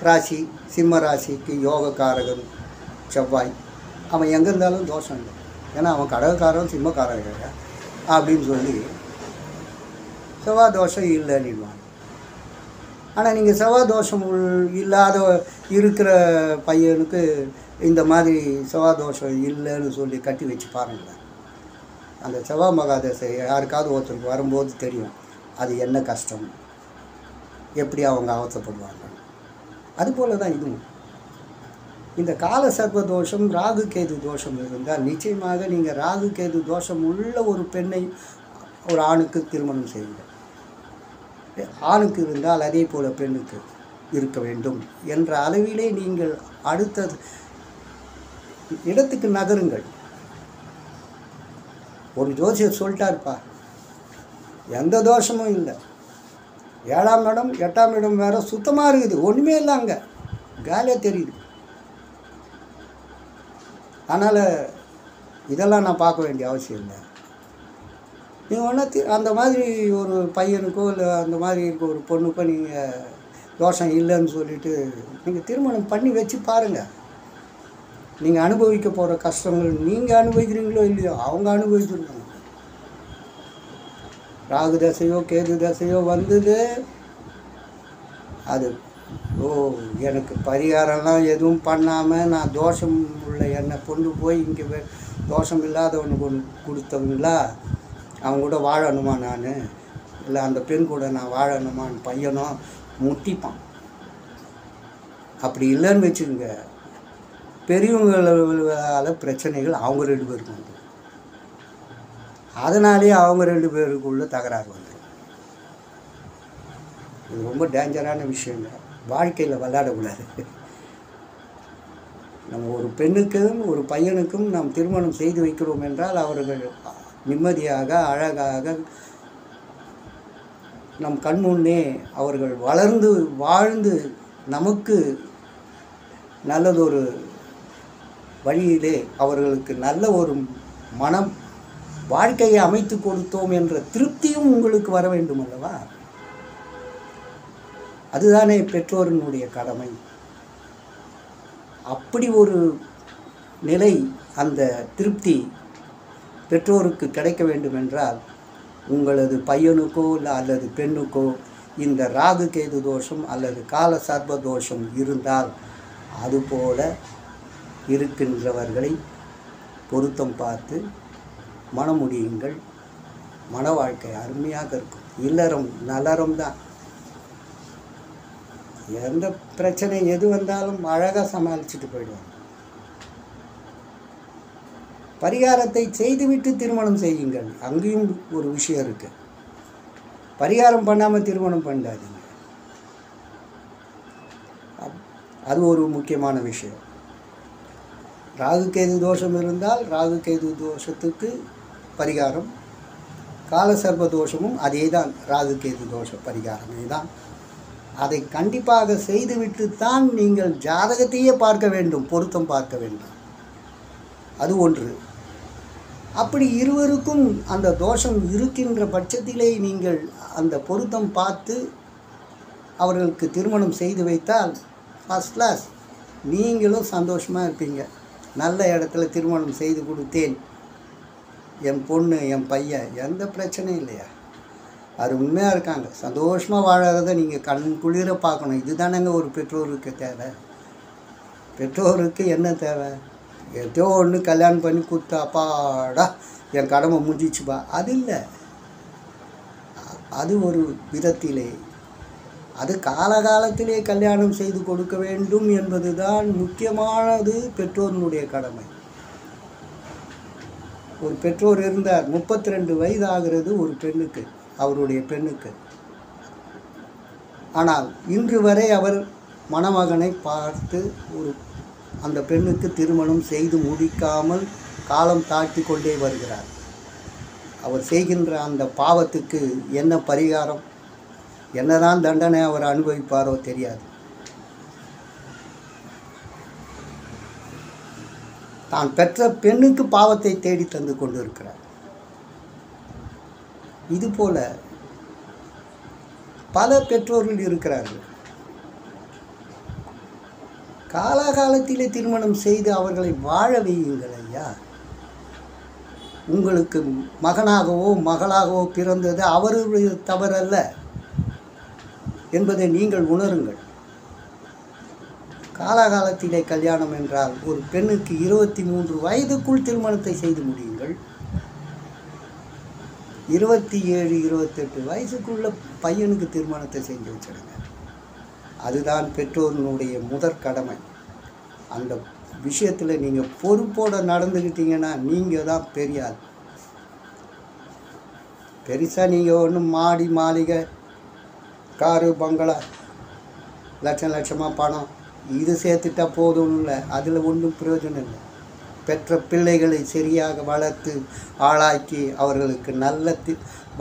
ராசி, சிம்ம ராசிக்கு யோகக்காரகன் செவ்வாய், அவன் எங்கே இருந்தாலும் தோஷம் இல்லை. ஏன்னா அவன் கடகக்காரன் சிம்மக்காரங்க அப்படின்னு சொல்லி செவ்வாய் தோஷம் இல்லைன்னுவாங்க. ஆனால் நீங்கள் செவ்வாய் தோஷம் இல்லாத இருக்கிற பையனுக்கு இந்த மாதிரி செவ்வாய் தோஷம் இல்லைன்னு சொல்லி கட்டி வச்சு பாருங்களேன். அந்த செவ்வாய் மகாதசை யாருக்காவது ஒருத்தருக்கு வரும்போது தெரியும் அது என்ன கஷ்டம், எப்படி அவங்க அவசப்படுவாங்க. அதுபோல் தான் இதுவும். இந்த கால சர்ப்ப தோஷம், ராகு கேது தோஷம் இருந்தால் நிச்சயமாக நீங்கள் ராகு கேது தோஷம் உள்ள ஒரு பெண்ணை ஒரு ஆணுக்கு திருமணம் செய்யுங்கள். ஆணுக்கு இருந்தால் அதே போல் பெண்ணுக்கு இருக்க வேண்டும் என்ற அளவிலே நீங்கள் அடுத்த இடத்துக்கு நகருங்கள். ஒரு ஜோசியர் சொல்லிட்டாருப்பா, எந்த தோஷமும் இல்லை, 7ஆம் இடம் 8ஆம் இடம் வேறு சுத்தமாக இருக்குது, ஒன்றுமே இல்லை, அங்கே காலியாக தெரியுது. அதனால் இதெல்லாம் நான் பார்க்க வேண்டிய அவசியம் இல்லை. நீங்கள் ஒன்று அந்த மாதிரி ஒரு பையனுக்கோ இல்லை அந்த மாதிரி இருக்க ஒரு பொண்ணுக்கோ நீங்கள் தோஷம் இல்லைன்னு சொல்லிவிட்டு நீங்கள் திருமணம் பண்ணி வச்சு பாருங்கள். நீங்கள் அனுபவிக்க போகிற கஷ்டங்கள் நீங்கள் அனுபவிக்கிறீங்களோ இல்லையோ அவங்க அனுபவிச்சுருக்காங்க. ராகு தசையோ கேது தசையோ வந்தது, அது எனக்கு பரிகாரம்லாம் எதுவும் பண்ணாமல் நான் தோஷம் உள்ள என்னை கொண்டு போய் இங்கே தோஷம் இல்லாதவனுக்கு ஒன்று கொடுத்தவங்களா அவங்க கூட வாழணுமா நான், இல்லை அந்த பெண் கூட நான் வாழணுமான்னு பையனும் முட்டிப்பான். அப்படி இல்லைன்னு வச்சுக்கோங்க, பெரியவங்களால் பிரச்சனைகள் அவங்க 2 பேருக்கு வந்துடும். அதனாலேயே அவங்க 2 பேருக்குள்ள தகராறு வந்துடும். இது ரொம்ப டேஞ்சரான விஷயங்க. வாழ்க்கையில் விளையாடக்கூடாது. நம்ம ஒரு பெண்ணுக்கும் ஒரு பையனுக்கும் நாம் திருமணம் செய்து வைக்கிறோம் என்றால் அவர்கள் நிம்மதியாக அழகாக நம் கண்முன்னே அவர்கள் வளர்ந்து வாழ்ந்து நமக்கு நல்லதொரு வழியிலே அவர்களுக்கு நல்ல ஒரு மனம் வாழ்க்கையை அமைத்து கொடுத்தோம் என்ற திருப்தியும் உங்களுக்கு வர வேண்டும் அல்லவா? அதுதானே பெற்றோரினுடைய கடமை. அப்படி ஒரு நிலை, அந்த திருப்தி பெற்றோருக்கு கிடைக்க வேண்டும் என்றால் உங்களது பையனுக்கோ இல்லை அல்லது பெண்ணுக்கோ இந்த ராகு கேது தோஷம் அல்லது கால சர்ப்ப தோஷம் இருந்தால் அதுபோல இருக்கின்றவர்களை பொருத்தம் பார்த்து மணமுடியுங்கள். மன வாழ்க்கை அருமையாக இருக்கும். இல்லறம் நலரம் தான். எந்த பிரச்சனை எது வந்தாலும் அழகாக சமாளிச்சுட்டு போயிடுவாங்க. பரிகாரத்தை செய்துவிட்டு திருமணம் செய்யுங்கள். அங்கேயும் ஒரு விஷயம் இருக்குது. பரிகாரம் பண்ணாமல் திருமணம் பண்ணாதீங்க. அது ஒரு முக்கியமான விஷயம். ராகு கேது தோஷம் இருந்தால் ராகு கேது தோஷத்துக்கு பரிகாரம், கால சர்ப்ப தோஷமும் அதே தான், ராகு கேது தோஷ பரிகாரமே தான். அதை கண்டிப்பாக செய்துவிட்டு தான் நீங்கள் ஜாதகத்தையே பார்க்க வேண்டும், பொருத்தம் பார்க்க வேண்டும். அது ஒன்று. அப்படி இருவருக்கும் அந்த தோஷம் இருக்கின்ற பட்சத்திலே நீங்கள் அந்த பொருத்தம் பார்த்து அவர்களுக்கு திருமணம் செய்து வைத்தால் ஃபர்ஸ்ட் கிளாஸ், நீங்களும் சந்தோஷமாக இருப்பீங்க. நல்ல இடத்துல திருமணம் செய்து கொடுத்தேன், என் பொண்ணு என் பையன், எந்த பிரச்சனையும் இல்லையா, அது உண்மையாக இருக்காங்க, சந்தோஷமாக வாழறதை நீங்கள் கண் குளிர பார்க்கணும். இதுதானங்க ஒரு பெற்றோருக்கு தேவை. பெற்றோருக்கு என்ன தேவை? ஏதோ ஒன்று கல்யாணம் பண்ணி கொடுத்தா அப்பாடா என் கடமை முடிஞ்சிச்சுப்பா, அது இல்லை. அது ஒரு விதத்திலே அது காலகாலத்திலே கல்யாணம் செய்து கொடுக்க வேண்டும் என்பது தான் முக்கியமானது, பெற்றோர்களுடைய கடமை. ஒரு பெற்றோர் இருந்தார், 32 வயது ஆகிறது ஒரு பெண்ணுக்கு, அவருடைய பெண்ணுக்கு. ஆனால் இன்று வரை அவர் மணமகனை பார்த்து ஒரு அந்த பெண்ணுக்கு திருமணம் செய்து முடிக்காமல் காலம் தாழ்த்தி கொண்டே வருகிறார். அவர் செய்கின்ற அந்த பாவத்துக்கு என்ன பரிகாரம், என்னதான் தண்டனை அவர் அனுபவிப்பாரோ தெரியாது. தான் பெற்ற பெண்ணுக்கு பாவத்தை தேடி தந்து கொண்டிருக்கிறார். இதுபோல பல பெற்றோர்கள் இருக்கிறார்கள். காலாகாலத்திலே திருமணம் செய்து அவர்களை வாழ வையுங்கள் ஐயா. உங்களுக்கு மகனாகவோ மகளாகவோ பிறந்தது அவருடைய தவறல்ல என்பதை நீங்கள் உணருங்கள். காலாகாலத்திலே கல்யாணம் என்றால் ஒரு பெண்ணுக்கு 23 வயதுக்குள் திருமணத்தை செய்து முடியுங்கள். 27, 28 வயசுக்குள்ள பையனுக்கு திருமணத்தை செஞ்சு வச்சிடுங்க. அதுதான் பெற்றோர்களுடைய முதற் கடமை. அந்த விஷயத்தில் நீங்கள் பொறுப்போடு நடந்துக்கிட்டீங்கன்னா நீங்கள் தான் பெரிய ஆள். பெருசாக நீங்கள் ஒன்றும் மாடி மாளிகை காரு பங்களா லட்சமாக பணம் இது சேர்த்துட்டா போதும் இல்லை. அதில் ஒன்றும் பிரயோஜனம் இல்லை. பெற்ற பிள்ளைகளை சரியாக வளர்த்து ஆளாக்கி அவர்களுக்கு நல்ல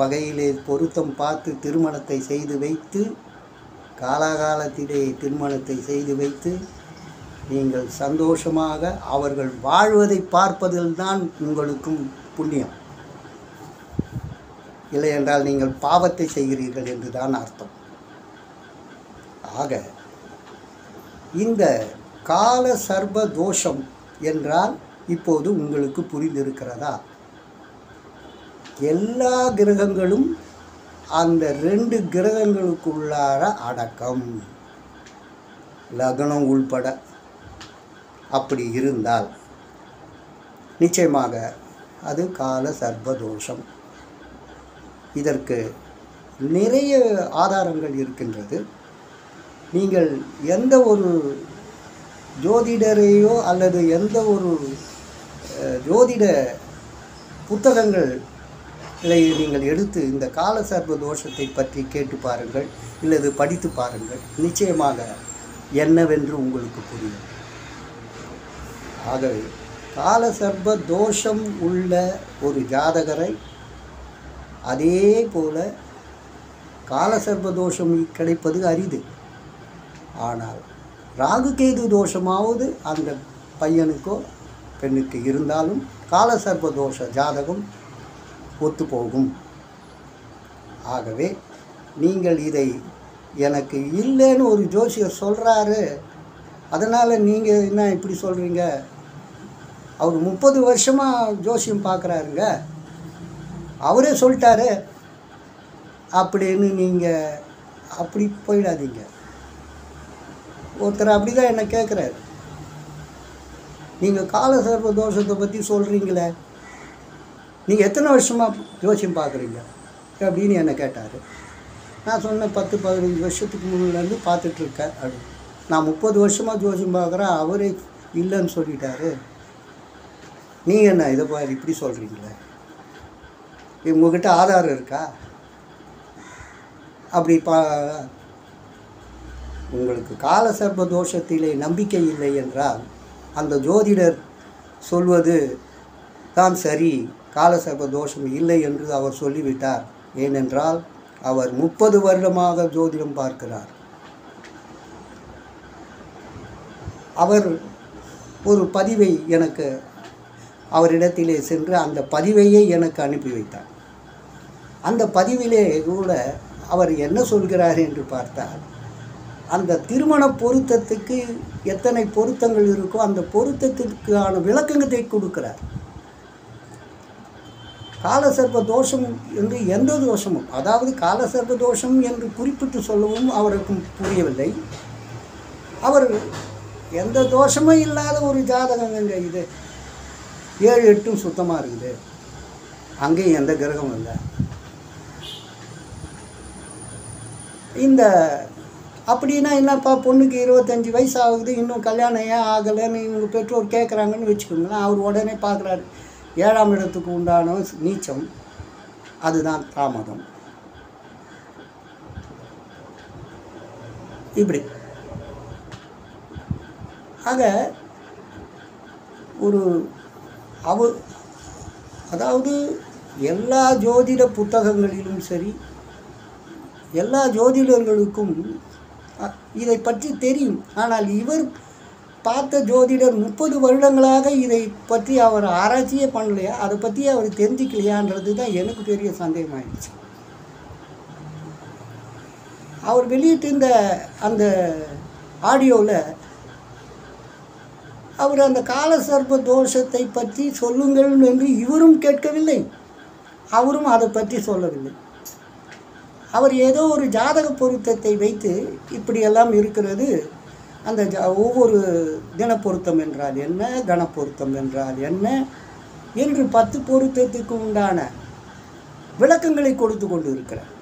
வகையிலே பொருத்தம் பார்த்து திருமணத்தை செய்து வைத்து காலாகாலத்திலே திருமணத்தை செய்து வைத்து நீங்கள் சந்தோஷமாக அவர்கள் வாழ்வதை பார்ப்பதில்தான் உங்களுக்கும் புண்ணியம். இல்லை என்றால் நீங்கள் பாவத்தை செய்கிறீர்கள் என்று தான் அர்த்தம். ஆக இந்த கால சர்ப தோஷம் என்றால் இப்போது உங்களுக்கு புரிந்திருக்கிறதா? எல்லா கிரகங்களும் அந்த 2 கிரகங்களுக்குள்ளார அடக்கம், லக்னம் உள்பட. அப்படி இருந்தால் நிச்சயமாக அது கால சர்பதோஷம். இதற்கு நிறைய ஆதாரங்கள் இருக்கின்றது. நீங்கள் எந்த ஒரு ஜோதிடரையோ அல்லது எந்த ஒரு ஜோதிட புத்தகங்களை நீங்கள் எடுத்து இந்த கால சர்ப தோஷத்தை பற்றி கேட்டு பாருங்கள், இல்லது படித்து பாருங்கள். நிச்சயமாக என்னவென்று உங்களுக்கு புரியும். ஆகவே கால சர்ப தோஷம் உள்ள ஒரு ஜாதகரை அதே போல கால சர்ப தோஷம் கிடைப்பது அரிது. ஆனால் ராகு கேது தோஷமாவது அந்த பையனுக்கோ பெண்ணுக்கு இருந்தாலும் கால சர்ப தோஷ ஜாதகம் ஒத்துப்போகும். ஆகவே நீங்கள் இதை எனக்கு இல்லைன்னு ஒரு ஜோசியர் சொல்கிறாரு, அதனால் நீங்கள் என்ன இப்படி சொல்கிறீங்க, அவர் 30 வருஷமாக ஜோசியம் பார்க்குறாருங்க, அவரே சொல்லிட்டாரு அப்படின்னு நீங்கள் அப்படி போயிடாதீங்க. ஒருத்தர் அப்படி தான் என்ன கேட்குறாரு, நீங்கள் கால சர்ப தோஷத்தை பற்றி சொல்கிறீங்களே, நீங்கள் எத்தனை வருஷமாக ஜோசியம் பார்க்குறீங்க அப்படின்னு என்னை கேட்டார். நான் சொன்னேன் 10-15 வருஷத்துக்கு முன்னிலேருந்து பார்த்துட்ருக்கேன் அப்படின்னு. நான் 30 வருஷமாக ஜோசியம் பார்க்குறேன், அவரே இல்லைன்னு சொல்லிட்டாரு, நீங்கள் என்ன இதை பாரு இப்படி சொல்கிறீங்களே, உங்கள்கிட்ட ஆதாரம் இருக்கா? அப்படி உங்களுக்கு கால சர்ப தோஷத்திலே நம்பிக்கை இல்லை என்றால் அந்த ஜோதிடர் சொல்வது தான் சரி, கால சர்ப தோஷம் இல்லை என்று அவர் சொல்லிவிட்டார். ஏனென்றால் அவர் 30 வருடமாக ஜோதிடம் பார்க்கிறார். அவர் ஒரு பதிவை எனக்கு அவரிடத்திலே சென்று அந்த பதிவையே எனக்கு அனுப்பி வைத்தார். அந்த பதிவிலே கூட அவர் என்ன சொல்கிறார் என்று பார்த்தால், அந்த திருமண பொருத்தத்துக்கு எத்தனை பொருத்தங்கள் இருக்கோ அந்த பொருத்தத்திற்கான விளக்கங்களை கொடுக்கிறார். காலசர்ப தோஷம் என்று எந்த தோஷமும், அதாவது காலசர்ப தோஷம் என்று குறிப்பிட்டு சொல்லவும் அவருக்கு புரியவில்லை. அவர் எந்த தோஷமும் இல்லாத ஒரு ஜாதகங்க இது, 7-8 சுத்தமாக இருக்குது, அங்கேயும் எந்த கிரகமும் இல்லை. இந்த அப்படின்னா என்னப்பா, பொண்ணுக்கு 25 வயசு ஆகுது, இன்னும் கல்யாணம் ஏன் ஆகலைன்னு இவங்க பெற்றோர் கேட்குறாங்கன்னு வச்சுக்கோங்களேன். அவர் உடனே பார்க்குறாரு 7ஆம் இடத்துக்கு உண்டான நீச்சம், அதுதான் தாமதம். இப்படி ஆக ஒரு அவர் அதாவது எல்லா ஜோதிட புத்தகங்களிலும் சரி, எல்லா ஜோதிடர்களுக்கும் இதை பற்றி தெரியும். ஆனால் இவர் பார்த்த ஜோதிடர் 30 வருடங்களாக இதை பற்றி அவர் ஆராய்ச்சியே பண்ணலையா, அதை பற்றி அவர் தெரிஞ்சிக்கலையான்றது தான் எனக்கு பெரிய சந்தேகமாயிடுச்சு. அவர் வெளியிட்டிருந்த அந்த ஆடியோவில் அவர் அந்த கால சர்ப்ப தோஷத்தை பற்றி சொல்லுங்கள் என்று இவரும் கேட்கவில்லை, அவரும் அதை பற்றி சொல்லவில்லை. அவர் ஏதோ ஒரு ஜாதக பொருத்தத்தை வைத்து இப்படியெல்லாம் இருக்கிறது, அந்த ஒவ்வொரு தினப்பொருத்தம் என்றால் என்ன, கணப்பொருத்தம் என்றால் என்ன என்று 10 பொருத்தத்துக்கு உண்டான விளக்கங்களை கொடுத்து கொண்டு இருக்கிறார்.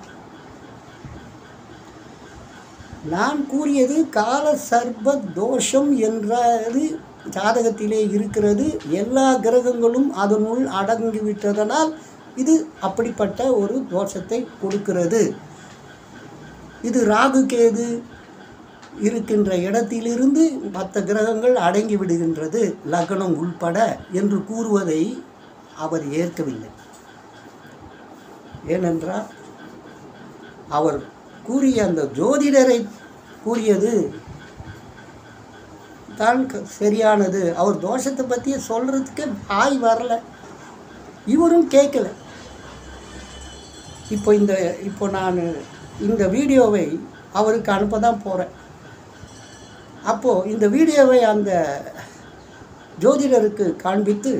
நான் கூறியது கால சர்ப்ப தோஷம் என்றது ஜாதகத்திலே இருக்கிறது, எல்லா கிரகங்களும் அதனுள் அடங்கிவிட்டதனால் இது அப்படிப்பட்ட ஒரு தோஷத்தை கொடுக்கிறது. இது ராகு கேது இருக்கின்ற இடத்திலிருந்து மற்ற கிரகங்கள் அடங்கி விடுகின்றது, லக்னம் உள்பட என்று கூறுவதை அவர் ஏற்கவில்லை. ஏனென்றால் அவர் கூறிய அந்த ஜோதிடரை கூறியது தான் சரியானது. அவர் தோஷத்தை பற்றி சொல்கிறதுக்கு ஆய் வரல, இவரும் கேட்கல. இப்போ நான் இந்த வீடியோவை அவருக்கு அனுப்ப தான் போகிறேன். அப்போது இந்த வீடியோவை அந்த ஜோதிடருக்கு காண்பித்து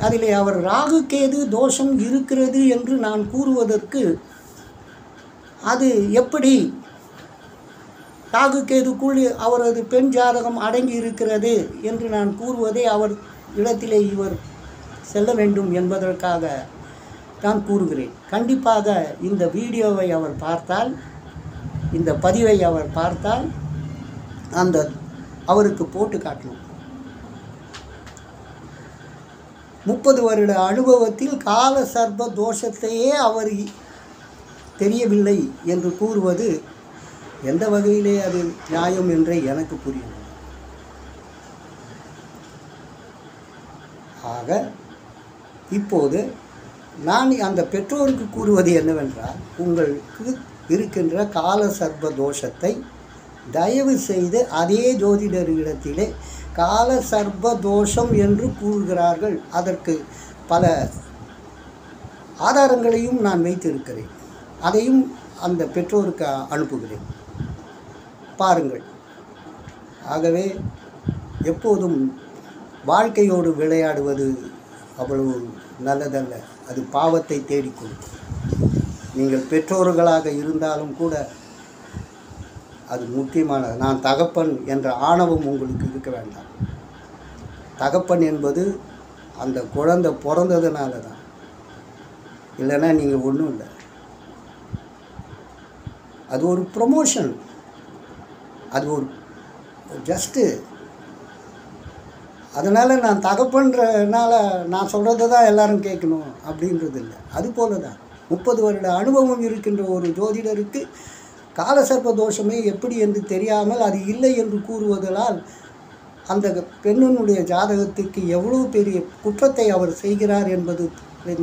அதிலே அவர் ராகு கேது தோஷம் இருக்கிறது என்று நான் கூறுவதற்கு அது எப்படி ராகு கேதுக்குள் அவரது பெண் ஜாதகம் அடங்கி இருக்கிறது என்று நான் கூறுவதை அவர் இடத்திலே இவர் செல்ல வேண்டும் என்பதற்காக நான் கூறுகிறேன். கண்டிப்பாக இந்த வீடியோவை அவர் பார்த்தால், இந்த பதிவை அவர் பார்த்தால் அவருக்கு போட்டு காட்டணும். 30 வருட அனுபவத்தில் கால சர்ப்ப தோஷத்தையே அவர் தெரியவில்லை என்று கூறுவது எந்த வகையிலே அது நியாயம் என்றே எனக்கு புரியும். ஆக இப்போது நான் அந்த பெற்றோருக்கு கூறுவது என்னவென்றால், உங்களுக்கு இருக்கின்ற கால சர்ப்ப தோஷத்தை தயவு செய்து அதே ஜோதிடரிடத்திலே கால சர்ப்ப தோஷம் என்று கூறுகிறார்கள், அதற்கு பல ஆதாரங்களையும் நான் வைத்திருக்கிறேன், அதையும் அந்த பெற்றோருக்கு அனுப்புகிறேன், பாருங்கள். ஆகவே எப்போதும் வாழ்க்கையோடு விளையாடுவது அவ்வளவு நல்லதல்ல, அது பாவத்தை தேடிக்கொள்ளும். நீங்கள் பெற்றோர்களாக இருந்தாலும் கூட அது முக்கியமானது. நான் தகப்பன் என்ற ஆணவம் உங்களுக்கு இருக்க வேண்டாம். தகப்பன் என்பது அந்த குழந்தை பிறந்ததுனால தான், இல்லைன்னா நீங்கள் ஒன்றும் இல்லை. அது ஒரு ப்ரொமோஷன், அது ஒரு ஜஸ்ட்டு. அதனால் நான் தகப்பன்றனால நான் சொல்கிறது தான் எல்லோரும் கேட்கணும் அப்படின்றது இல்லை. அதுபோல தான் 30 வருட அனுபவம் இருக்கின்ற ஒரு ஜோதிடருக்கு காலசர்ப்ப தோஷமே எப்படி என்று தெரியாமல் அது இல்லை என்று கூறுவதால் அந்த பெண்ணினுடைய ஜாதகத்துக்கு எவ்வளவு பெரிய குற்றத்தை அவர் செய்கிறார் என்பது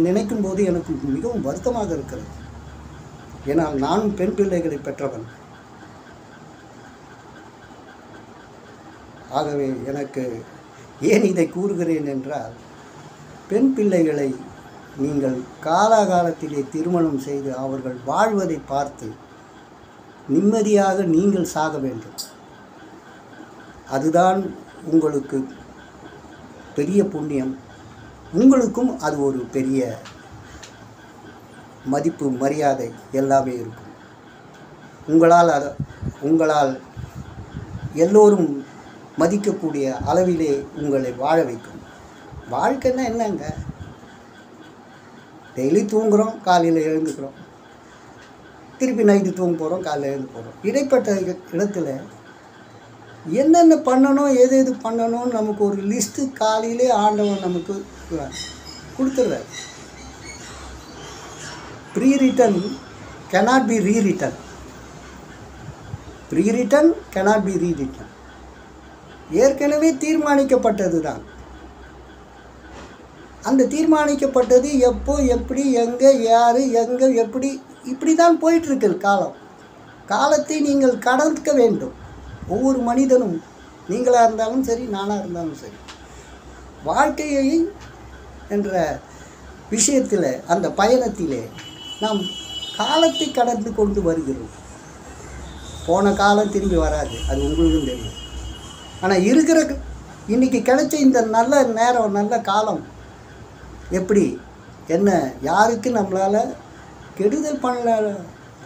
நினைக்கும் போது எனக்கு மிகவும் வருத்தமாக இருக்கிறது. ஏனால் நானும் பெண் பிள்ளைகளை பெற்றவன். ஆகவே எனக்கு ஏன் இதை கூறுகிறேன் என்றால், பெண் பிள்ளைகளை நீங்கள் காலாகாலத்திலே திருமணம் செய்து அவர்கள் வாழ்வதை பார்த்து நிம்மதியாக நீங்கள் சாக வேண்டும். அதுதான் உங்களுக்கு பெரிய புண்ணியம். உங்களுக்கும் அது ஒரு பெரிய மதிப்பு, மரியாதை எல்லாமே இருக்கும். உங்களால் எல்லோரும் மதிக்கக்கூடிய அளவிலே உங்களை வாழ வைக்கும். வாழ்க்கைன்னா என்னங்க, டெய்லி தூங்குகிறோம், காலையில் எழுந்துக்கிறோம், திருப்பி நைட்டு தூங்க போகிறோம், காலையில் எழுந்து போகிறோம். இடைப்பட்ட இடத்துல என்னென்ன பண்ணணும், எது எது பண்ணணும்னு நமக்கு ஒரு லிஸ்ட்டு காலையிலே ஆண்டவன் நமக்கு கொடுத்துடுறார். Prewritten cannot be rewritten. Pre-written cannot be rewritten. ஏற்கனவே தீர்மானிக்கப்பட்டது தான். அந்த தீர்மானிக்கப்பட்டது எப்போ, எப்படி, எங்கே, யார், எங்கே, எப்படி, இப்படி தான் போயிட்டுருக்கு காலம். காலத்தை நீங்கள் கடக்க வேண்டும். ஒவ்வொரு மனிதனும், நீங்களாக இருந்தாலும் சரி, நானாக இருந்தாலும் சரி, வாழ்க்கையை என்ற விஷயத்தில், அந்த பயணத்திலே நாம் காலத்தை கடந்து கொண்டு வருகிறோம். போன காலம் திரும்பி வராது, அது உங்களுக்கும் தெரியும். ஆனால் இருக்கிற இன்றைக்கி கிடைச்ச இந்த நல்ல நேரம், நல்ல காலம் எப்படி, என்ன, யாருக்கு நம்மளால் கெடுதல்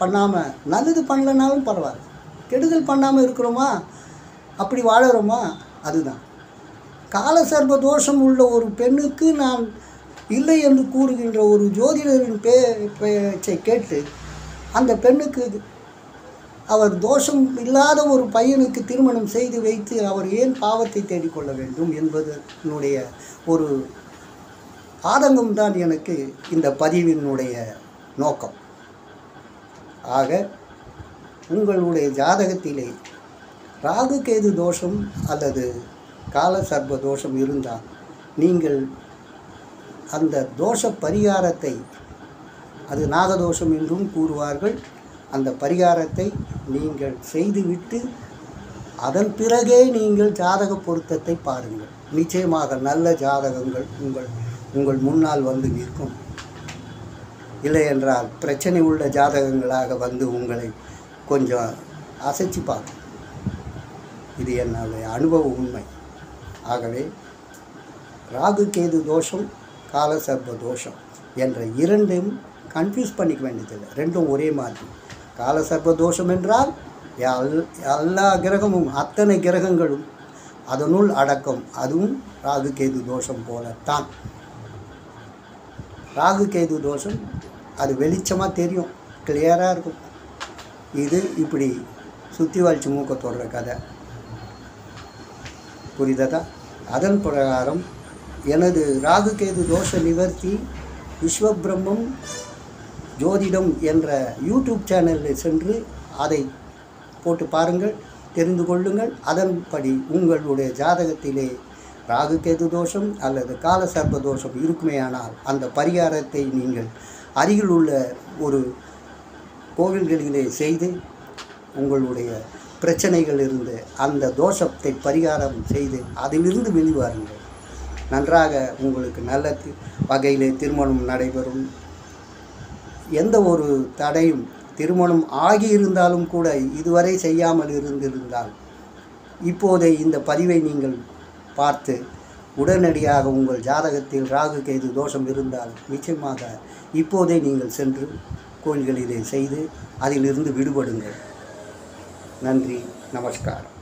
பண்ணாமல், நல்லது பண்ணலனாலும் பரவாயில்ல, கெடுதல் பண்ணாமல் இருக்கிறோமா, அப்படி வாழறோமா, அதுதான். கால சர்ப தோஷம் உள்ள ஒரு பெண்ணுக்கு நான் இல்லை என்று கூறுகின்ற ஒரு ஜோதிடரின் பேச்சை கேட்டு அந்த பெண்ணுக்கு அவர் தோஷம் இல்லாத ஒரு பையனுக்கு திருமணம் செய்து வைத்து அவர் ஏன் பாவத்தை தேடிக்கொள்ள வேண்டும் என்பதனுடைய ஒரு ஆதங்கம்தான் எனக்கு இந்த பதிவினுடைய நோக்கம். ஆக உங்களுடைய ஜாதகத்திலே ராகு கேது தோஷம் அல்லது கால சர்ப தோஷம் இருந்தால் நீங்கள் அந்த தோஷ பரிகாரத்தை, அது நாகதோஷம் என்றும் கூறுவார்கள், அந்த பரிகாரத்தை நீங்கள் செய்துவிட்டு அதன் பிறகே நீங்கள் ஜாதக பொருத்தத்தை பாருங்கள். நிச்சயமாக நல்ல ஜாதகங்கள் உங்கள் முன்னால் வந்து நிற்கும். இல்லை என்றால் பிரச்சனை உள்ள ஜாதகங்களாக வந்து உங்களை கொஞ்சம் அசைச்சு பார்க்கும். இது என்னுடைய அனுபவ உண்மை. ஆகவே ராகு கேது தோஷம், கால சர்ப தோஷம் என்ற இரண்டும் கன்ஃபியூஸ் பண்ணிக்க வேண்டியதில்லை, ரெண்டும் ஒரே மாதிரி. கால சர்ப தோஷம் என்றால் எல்லா கிரகமும், அத்தனை கிரகங்களும் அதனுள் அடக்கம். அதுவும் ராகு கேது தோஷம் போலத்தான். ராகு கேது தோஷம் அது வெளிச்சமாக தெரியும், கிளியராக இருக்கும். இது இப்படி சுற்றி வலிச்சு மூக்க தொடுற கதை, புரிததா? அதன் பிரகாரம் எனது ராகு கேது தோஷ நிவர்த்தி விஸ்வபிரம்மம் ஜோதிடம் என்ற யூடியூப் சேனலில் சென்று அதை போட்டு பாருங்கள், தெரிந்து கொள்ளுங்கள். அதன்படி உங்களுடைய ஜாதகத்திலே ராகு கேது தோஷம் அல்லது கால சர்ப தோஷம் இருக்குமேயானால் அந்த பரிகாரத்தை நீங்கள் அருகில் உள்ள ஒரு கோவில்களிலே செய்து உங்களுடைய பிரச்சனைகள் இருந்து அந்த தோஷத்தை பரிகாரம் செய்து அதிலிருந்து வெளிவாருங்கள். நன்றாக உங்களுக்கு நல்ல வகையிலே திருமணம் நடைபெறும். எந்த ஒரு தடையும், திருமணம் ஆகியிருந்தாலும் கூட இதுவரை செய்யாமல் இருந்திருந்தால் இப்போதே இந்த பதிவை நீங்கள் பார்த்து உடனடியாக உங்கள் ஜாதகத்தில் ராகு கேது தோஷம் இருந்தால் நிச்சயமாக இப்போதே நீங்கள் சென்று கோயில்களிலே செய்து அதிலிருந்து விடுபடுங்கள். நன்றி, நமஸ்காரம்.